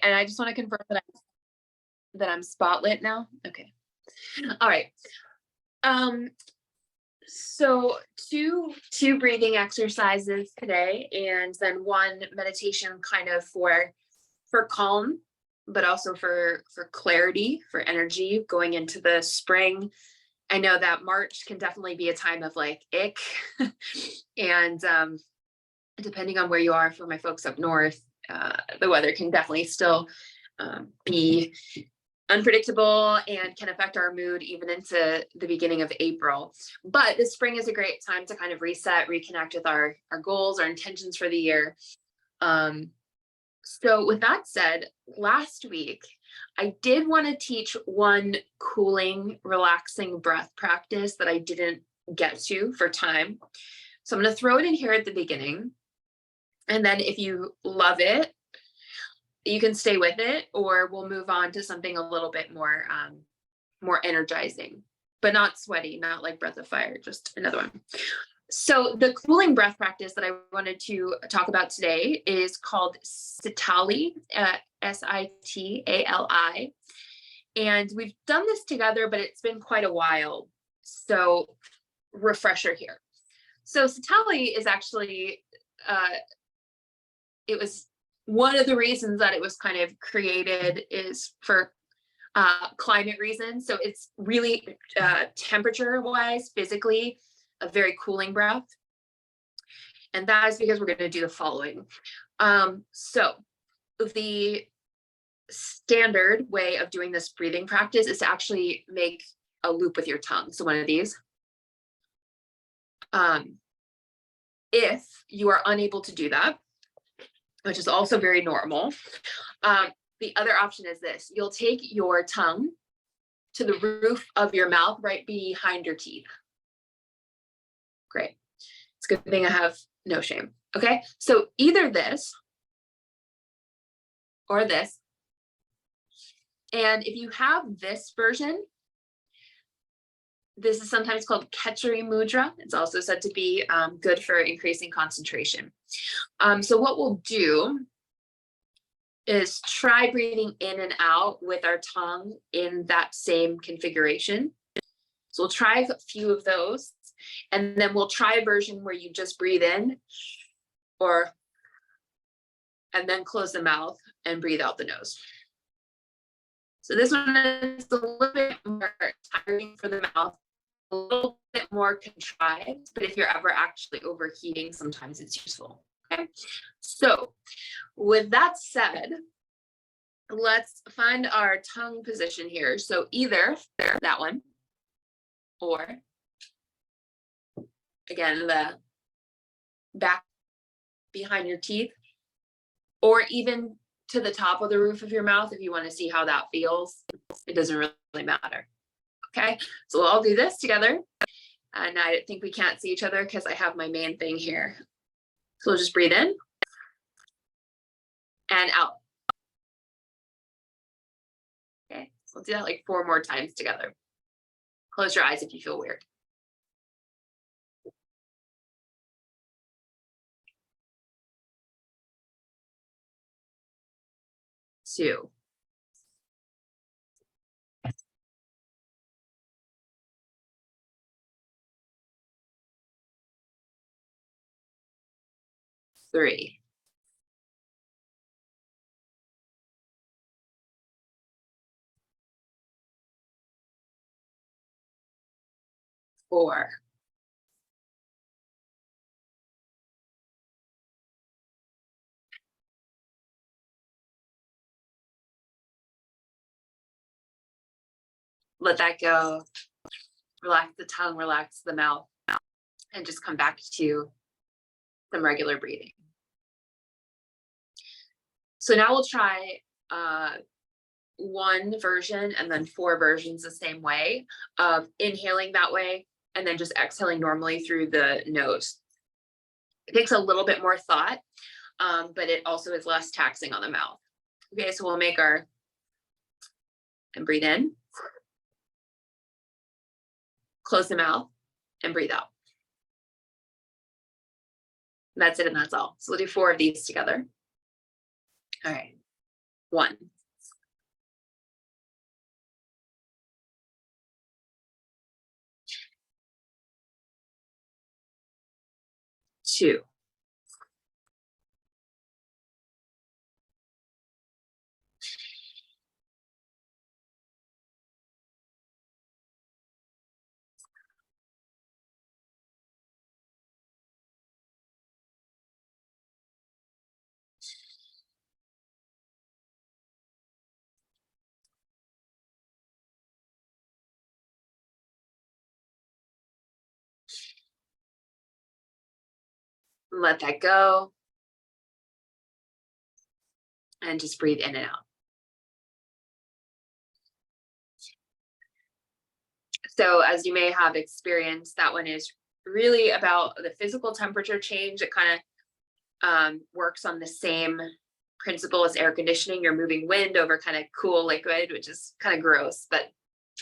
And I just want to confirm that I'm spotlit now. Okay. All right. Um, so two breathing exercises today, and then one meditation kind of for calm, but also for clarity, for energy going into the spring. I know that March can definitely be a time of like ick. And depending on where you are, for my folks up north, the weather can definitely still be unpredictable and can affect our mood even into the beginning of April. But this spring is a great time to kind of reset, reconnect with our goals, our intentions for the year. So with that said, last week, I did want to teach one cooling, relaxing breath practice that I didn't get to for time. So I'm going to throw it in here at the beginning. And then if you love it, you can stay with it, or we'll move on to something a little bit more, more energizing, but not sweaty, not like breath of fire, just another one. So the cooling breath practice that I wanted to talk about today is called Sitali, Sitali. And we've done this together, but it's been quite a while. So refresher here. So Sitali is actually, it was one of the reasons that it was kind of created is for climate reasons. So it's really temperature wise, physically, a very cooling breath. And that is because we're going to do the following. So the standard way of doing this breathing practice is to actually make a loop with your tongue. So one of these. If you are unable to do that, which is also very normal, the other option is this. You'll take your tongue to the roof of your mouth right behind your teeth. Great. It's a good thing I have no shame. Okay, so either this or this. And if you have this version, this is sometimes called Khechari Mudra. It's also said to be good for increasing concentration. So what we'll do is try breathing in and out with our tongue in that same configuration. So we'll try a few of those, and then we'll try a version where you just breathe in and then close the mouth and breathe out the nose. So this one is a little bit more tiring for the mouth, a little bit more contrived, but if you're ever actually overheating, sometimes it's useful. Okay, so with that said, let's find our tongue position here. So either that one, or again, the back behind your teeth, or even to the top of the roof of your mouth if you want to see how that feels. It doesn't really matter. Okay, so we'll all do this together. And I think we can't see each other because I have my main thing here. So we'll just breathe in and out. Okay, so we'll do that like 4 more times together. Close your eyes if you feel weird. 2. 3. 4. 5. Let that go. Relax the tongue, relax the mouth, and just come back to some regular breathing. So now we'll try one version and then 4 versions the same way of inhaling that way and then just exhaling normally through the nose. It takes a little bit more thought, but it also is less taxing on the mouth. Okay, so we'll make and breathe in, close the mouth, and breathe out. That's it, and that's all. So we'll do 4 of these together. All right. 1, 2, let that go, and just breathe in and out. So as you may have experienced, that one is really about the physical temperature change. It kind of works on the same principle as air conditioning. You're moving wind over kind of cool liquid, which is kind of gross, but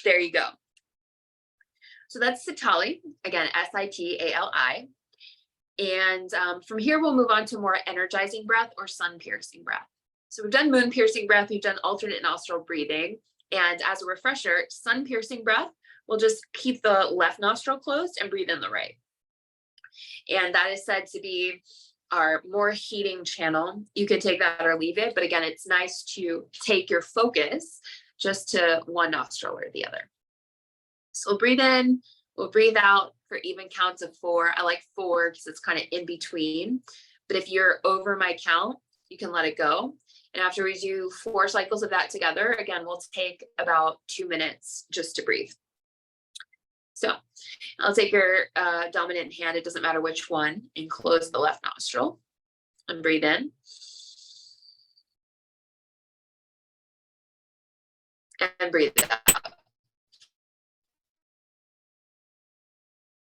there you go. So that's Sitali, again, Sitali. And from here, we'll move on to more energizing breath or sun-piercing breath. So we've done moon-piercing breath, we've done alternate nostril breathing. And as a refresher, sun-piercing breath, we'll just keep the left nostril closed and breathe in the right. And that is said to be our more heating channel. You can take that or leave it, but again, it's nice to take your focus just to one nostril or the other. So we'll breathe in, we'll breathe out for even counts of 4. I like 4 because it's kind of in between. But if you're over my count, you can let it go. And after we do 4 cycles of that together, again, we'll take about 2 minutes just to breathe. So I'll take your dominant hand, it doesn't matter which one, and close the left nostril and breathe in. And breathe out.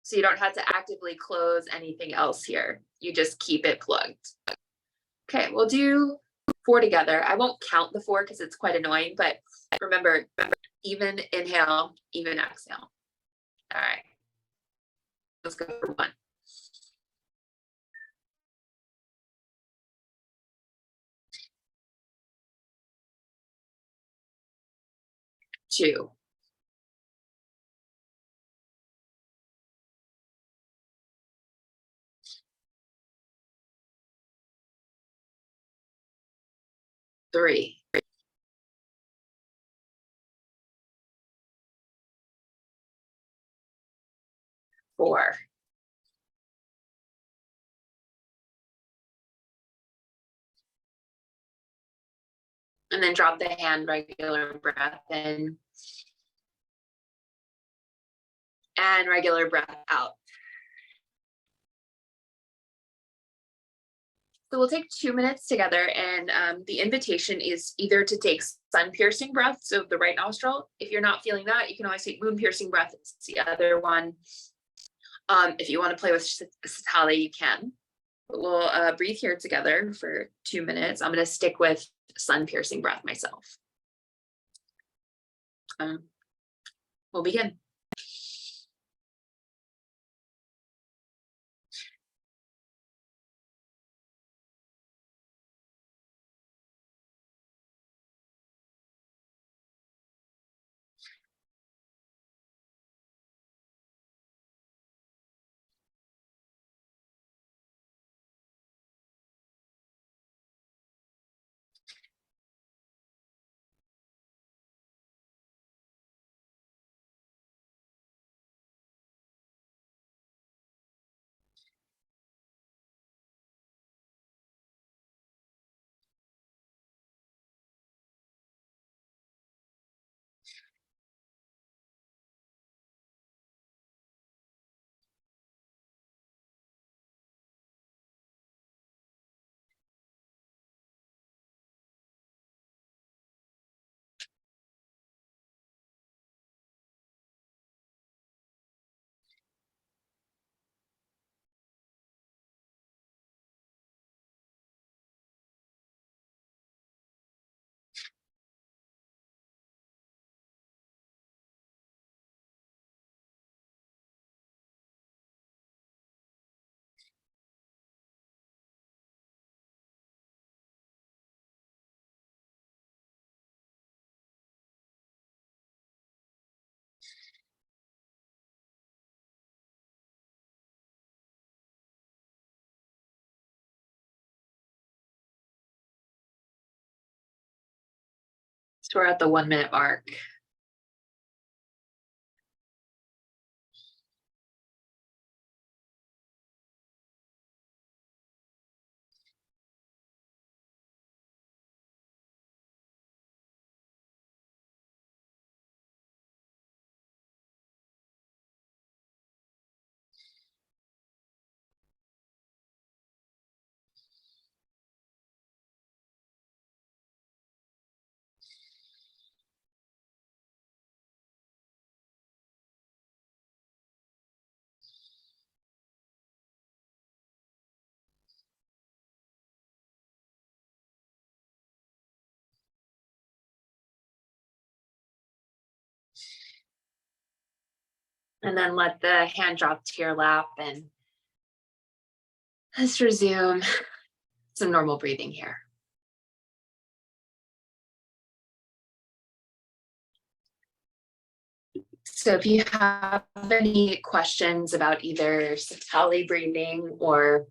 So you don't have to actively close anything else here. You just keep it plugged. Okay, we'll do 4 together. I won't count the 4 because it's quite annoying, but remember, even inhale, even exhale. All right, let's go for 1. 2. 3. 4. 'And then drop the hand, regular breath in. And regular breath out. So we'll take 2 minutes together, and the invitation is either to take sun-piercing breath, so the right nostril. If you're not feeling that, you can always take moon-piercing breath, it's the other one. If you want to play with Sitali, you can. But we'll breathe here together for 2 minutes. I'm going to stick with sun-piercing breath myself. We'll begin. So we're at the 1 minute mark. And then let the hand drop to your lap and let's resume some normal breathing here. So if you have any questions about either Sitali breathing or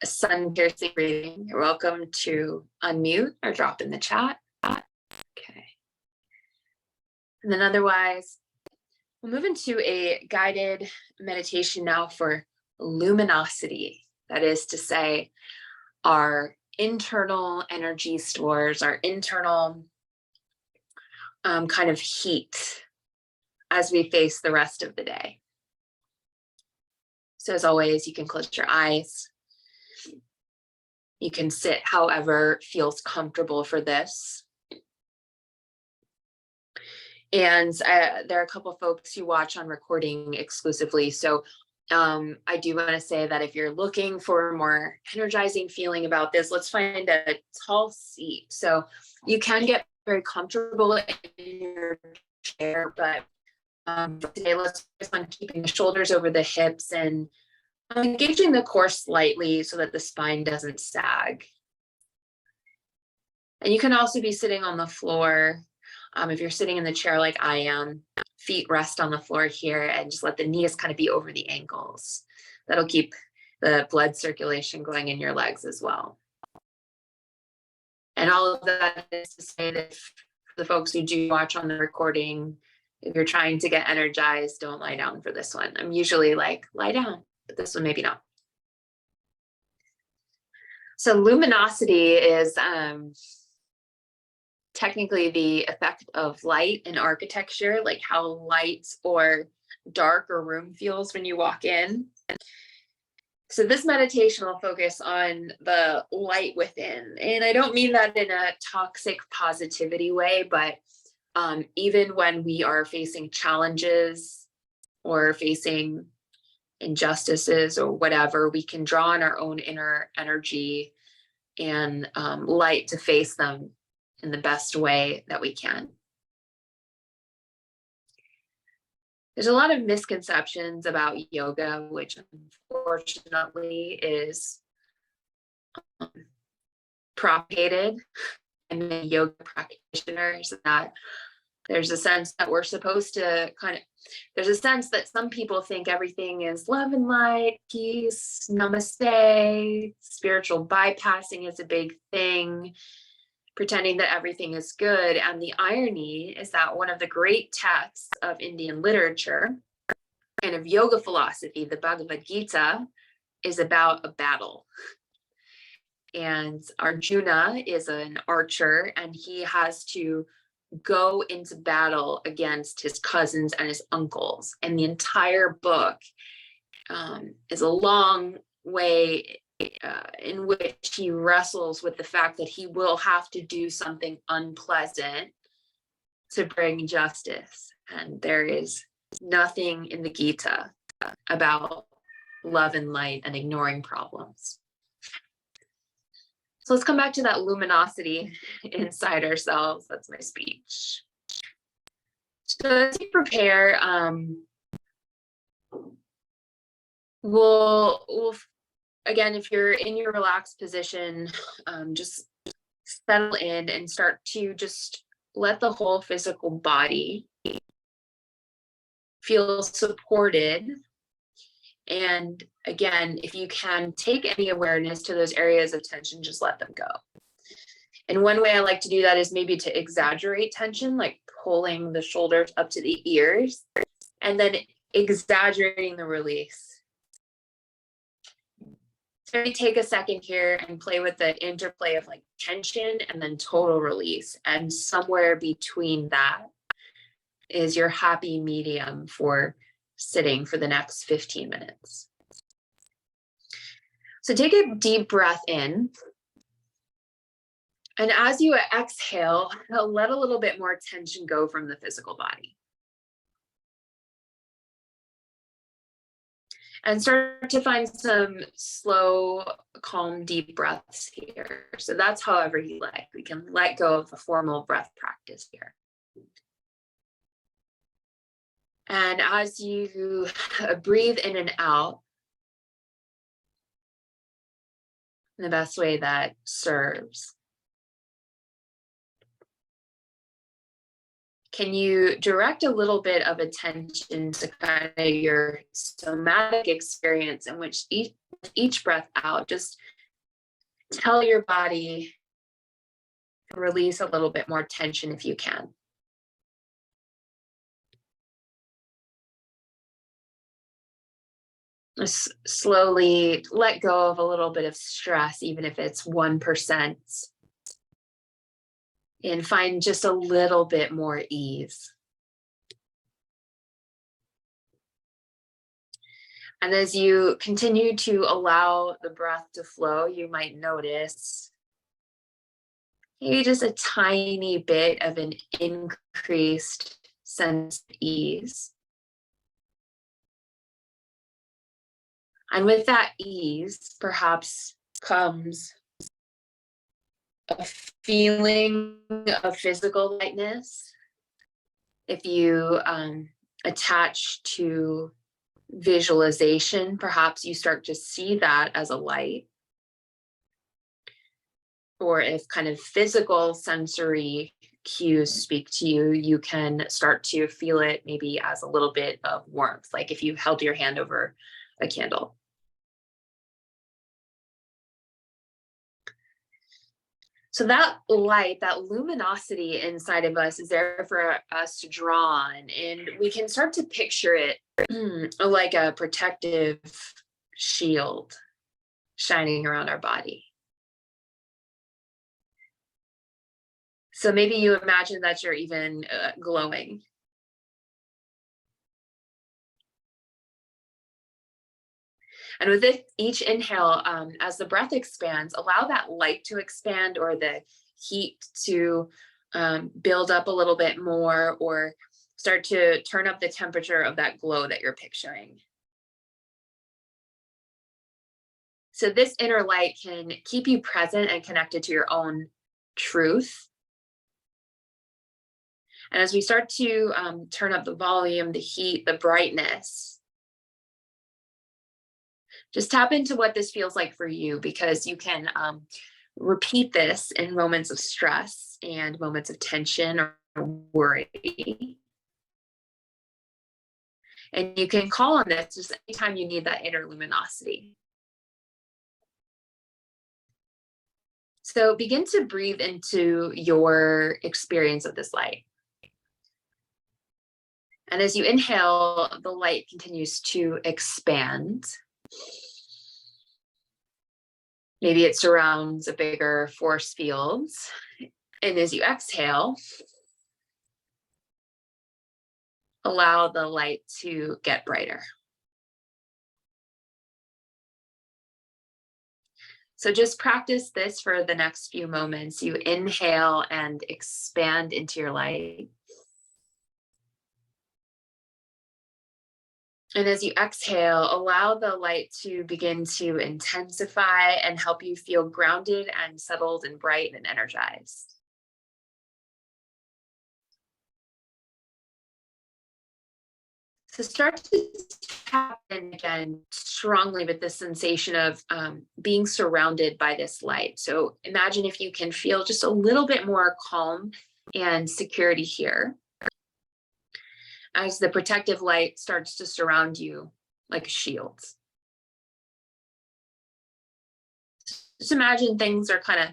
sun piercing breathing, you're welcome to unmute or drop in the chat. Okay. And then otherwise, we'll move into a guided meditation now for luminosity. That is to say, our internal energy stores, our internal kind of heat as we face the rest of the day. So as always, you can close your eyes. You can sit however feels comfortable for this. And there are a couple of folks who watch on recording exclusively. So I do want to say that if you're looking for a more energizing feeling about this, let's find a tall seat. So you can get very comfortable in your chair, but today let's focus on keeping the shoulders over the hips and engaging the core slightly so that the spine doesn't sag. And you can also be sitting on the floor. If you're sitting in the chair like I am, feet rest on the floor here and just let the knees kind of be over the ankles. That'll keep the blood circulation going in your legs as well. And all of that is to say that for the folks who do watch on the recording, if you're trying to get energized, don't lie down for this one. I'm usually like, lie down, but this one maybe not. So luminosity is technically the effect of light in architecture, like how light or dark a room feels when you walk in. So this meditation will focus on the light within. And I don't mean that in a toxic positivity way, but even when we are facing challenges or facing injustices or whatever, we can draw on our own inner energy and light to face them in the best way that we can. There's a lot of misconceptions about yoga, which unfortunately is propagated in the yoga practitioners, that there's a sense that we're supposed to there's a sense that some people think everything is love and light, peace, namaste, spiritual bypassing is a big thing, pretending that everything is good. And the irony is that one of the great texts of Indian literature and of yoga philosophy, the Bhagavad Gita, is about a battle. And Arjuna is an archer, and he has to go into battle against his cousins and his uncles. And the entire book is a long way in which he wrestles with the fact that he will have to do something unpleasant to bring justice. And there is nothing in the Gita about love and light and ignoring problems. So let's come back to that luminosity inside ourselves. That's my speech. So as you prepare, we'll again, if you're in your relaxed position, just settle in and start to just let the whole physical body feel supported. And again, if you can take any awareness to those areas of tension, just let them go. And one way I like to do that is maybe to exaggerate tension, like pulling the shoulders up to the ears, and then exaggerating the release. So maybe take a second here and play with the interplay of like tension and then total release. And somewhere between that is your happy medium for sitting for the next 15 minutes. So take a deep breath in. And as you exhale, let a little bit more tension go from the physical body. And start to find some slow, calm, deep breaths here. So that's however you like. We can let go of the formal breath practice here. And as you breathe in and out, in the best way that serves, can you direct a little bit of attention to kind of your somatic experience in which each breath out, just tell your body to release a little bit more tension if you can. Just slowly let go of a little bit of stress, even if it's 1%. And find just a little bit more ease. And as you continue to allow the breath to flow, you might notice maybe just a tiny bit of an increased sense of ease. And with that ease, perhaps comes a feeling of physical lightness. If you attach to visualization, perhaps you start to see that as a light. Or if kind of physical sensory cues speak to you, you can start to feel it maybe as a little bit of warmth, like if you held your hand over a candle. So that light, that luminosity inside of us is there for us to draw on, and we can start to picture it like a protective shield shining around our body. So maybe you imagine that you're even glowing. And with each inhale, as the breath expands, allow that light to expand or the heat to build up a little bit more, or start to turn up the temperature of that glow that you're picturing. So this inner light can keep you present and connected to your own truth. And as we start to turn up the volume, the heat, the brightness, just tap into what this feels like for you, because you can repeat this in moments of stress and moments of tension or worry. And you can call on this just anytime you need that inner luminosity. So begin to breathe into your experience of this light. And as you inhale, the light continues to expand. Maybe it surrounds a bigger force field. And as you exhale, allow the light to get brighter. So just practice this for the next few moments. You inhale and expand into your light. And as you exhale, allow the light to begin to intensify and help you feel grounded and settled and bright and energized. So start to tap in again strongly with the sensation of being surrounded by this light. So imagine if you can feel just a little bit more calm and security here, as the protective light starts to surround you like a shield. Just imagine things are kind of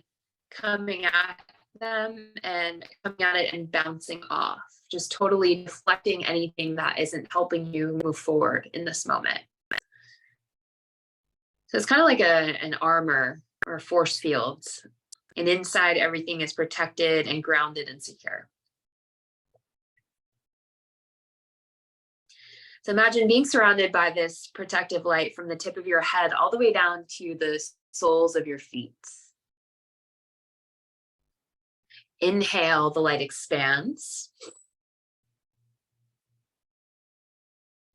coming at them and coming at it and bouncing off, just totally deflecting anything that isn't helping you move forward in this moment. So it's kind of like an armor or force fields, and inside everything is protected and grounded and secure. So imagine being surrounded by this protective light from the tip of your head all the way down to the soles of your feet. Inhale, the light expands.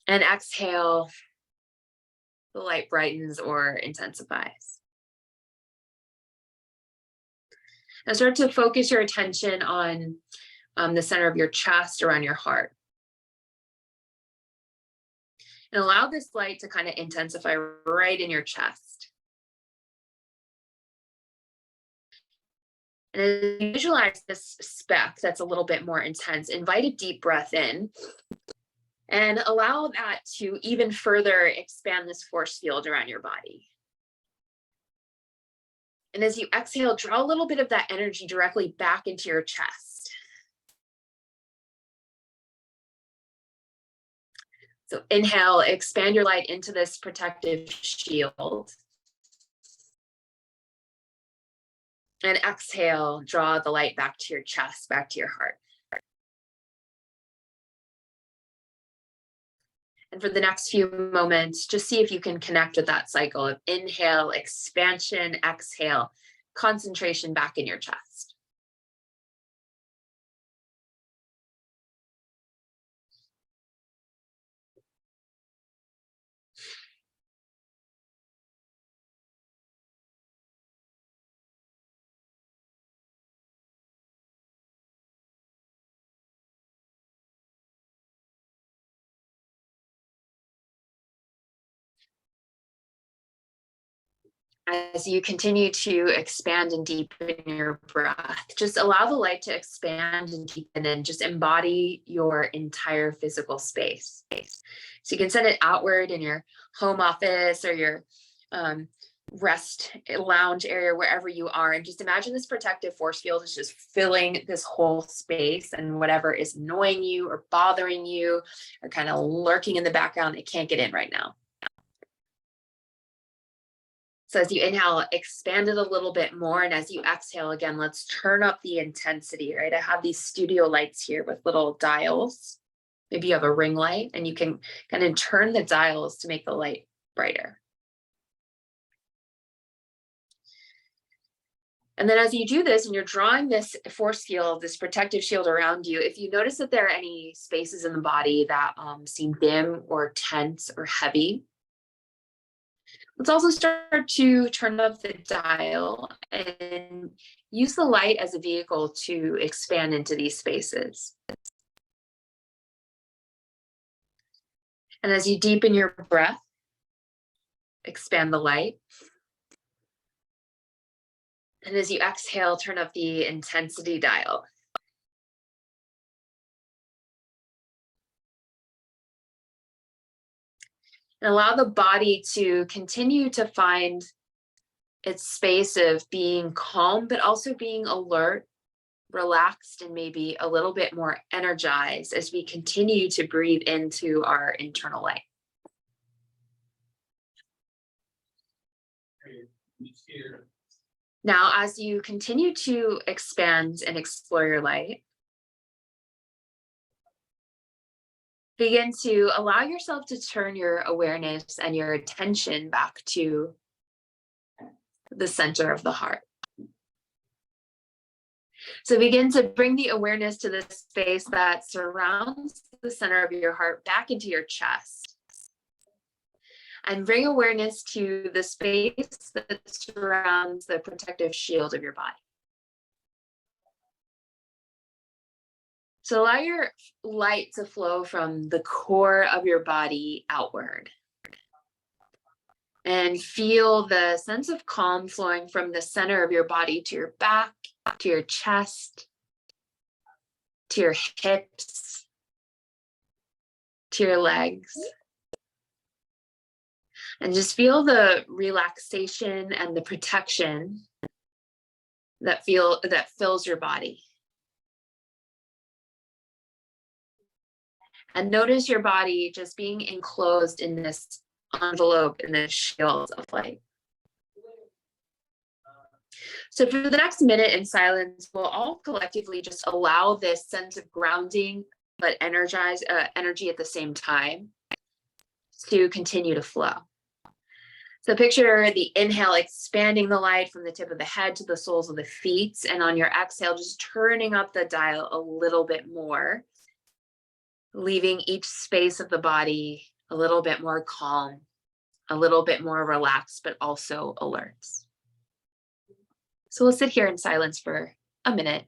And exhale, the light brightens or intensifies. Now start to focus your attention on the center of your chest, around your heart. And allow this light to kind of intensify right in your chest. And as you visualize this speck that's a little bit more intense, invite a deep breath in and allow that to even further expand this force field around your body. And as you exhale, draw a little bit of that energy directly back into your chest. So inhale, expand your light into this protective shield. And exhale, draw the light back to your chest, back to your heart. And for the next few moments, just see if you can connect with that cycle of inhale, expansion, exhale, concentration back in your chest. As you continue to expand and deepen your breath, just allow the light to expand and deepen and just embody your entire physical space. So you can send it outward in your home office or your rest lounge area, wherever you are. And just imagine this protective force field is just filling this whole space, and whatever is annoying you or bothering you or kind of lurking in the background, it can't get in right now. So as you inhale, expand it a little bit more. And as you exhale, again, let's turn up the intensity, right? I have these studio lights here with little dials. Maybe you have a ring light and you can kind of turn the dials to make the light brighter. And then as you do this and you're drawing this force field, this protective shield around you, if you notice that there are any spaces in the body that seem dim or tense or heavy, let's also start to turn up the dial and use the light as a vehicle to expand into these spaces. And as you deepen your breath, expand the light. And as you exhale, turn up the intensity dial. And allow the body to continue to find its space of being calm, but also being alert, relaxed, and maybe a little bit more energized as we continue to breathe into our internal light. Now, as you continue to expand and explore your light, begin to allow yourself to turn your awareness and your attention back to the center of the heart. So begin to bring the awareness to the space that surrounds the center of your heart back into your chest. And bring awareness to the space that surrounds the protective shield of your body. So allow your light to flow from the core of your body outward. And feel the sense of calm flowing from the center of your body to your back, to your chest, to your hips, to your legs. And just feel the relaxation and the protection that fills your body. And notice your body just being enclosed in this envelope, in this shield of light. So for the next minute in silence, we'll all collectively just allow this sense of grounding, but energy at the same time to continue to flow. So picture the inhale expanding the light from the tip of the head to the soles of the feet, and on your exhale, just turning up the dial a little bit more, leaving each space of the body a little bit more calm, a little bit more relaxed, but also alert. So we'll sit here in silence for a minute.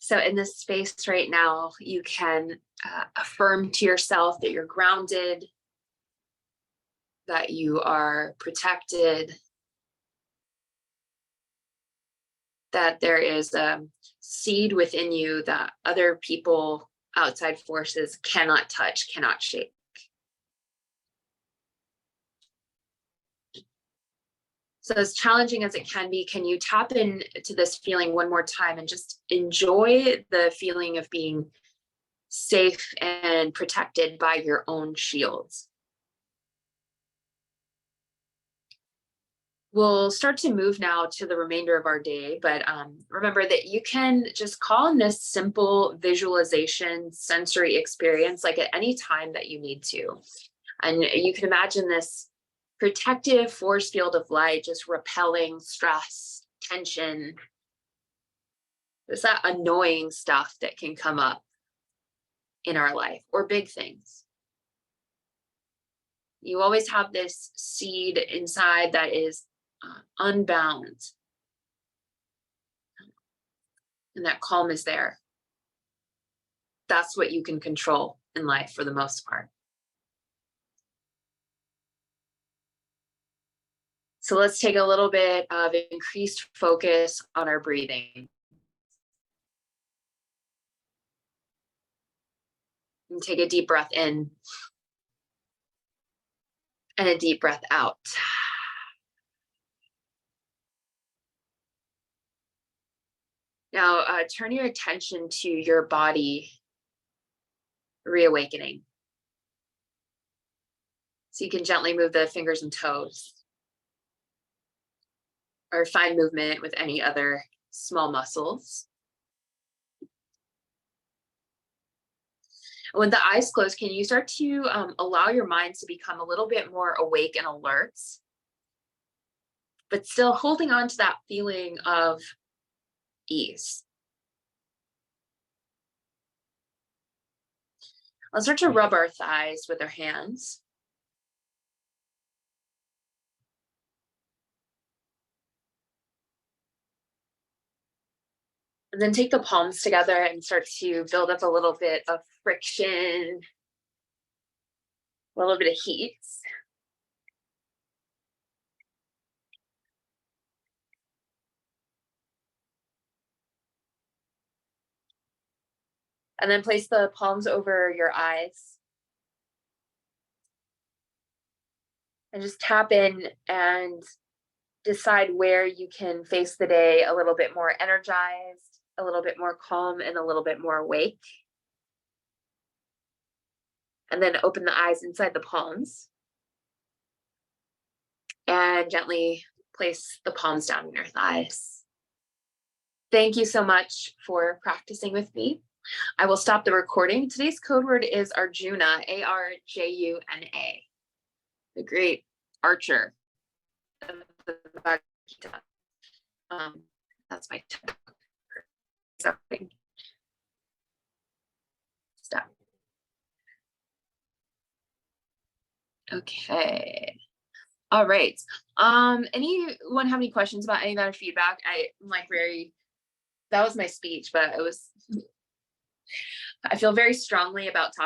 So in this space right now, you can affirm to yourself that you're grounded, that you are protected, that there is a seed within you that other people, outside forces cannot touch, cannot shake. So as challenging as it can be, can you tap into this feeling one more time and just enjoy the feeling of being safe and protected by your own shields? We'll start to move now to the remainder of our day, but remember that you can just call in this simple visualization sensory experience like at any time that you need to. And you can imagine this protective force field of light just repelling stress, tension. There's that annoying stuff that can come up in our life, or big things. You always have this seed inside that is unbound, and that calm is there. That's what you can control in life for the most part. So let's take a little bit of increased focus on our breathing. And take a deep breath in and a deep breath out. Now, turn your attention to your body reawakening. So you can gently move the fingers and toes, or fine movement with any other small muscles. When the eyes close, can you start to allow your mind to become a little bit more awake and alert, but still holding on to that feeling of ease? Let's start to rub our thighs with our hands. And then take the palms together and start to build up a little bit of friction, a little bit of heat. And then place the palms over your eyes. and just tap in and decide where you can face the day a little bit more energized, a little bit more calm, and a little bit more awake. And then open the eyes inside the palms and gently place the palms down in your thighs. Thank you so much for practicing with me. I will stop the recording. Today's code word is Arjuna, A-R-J-U-N-A, the great archer of the Bhagavad Gita. That's my stopping. Stop. Okay. All right. Anyone have any questions about any of that feedback? I'm like that was my speech, but I feel very strongly about talking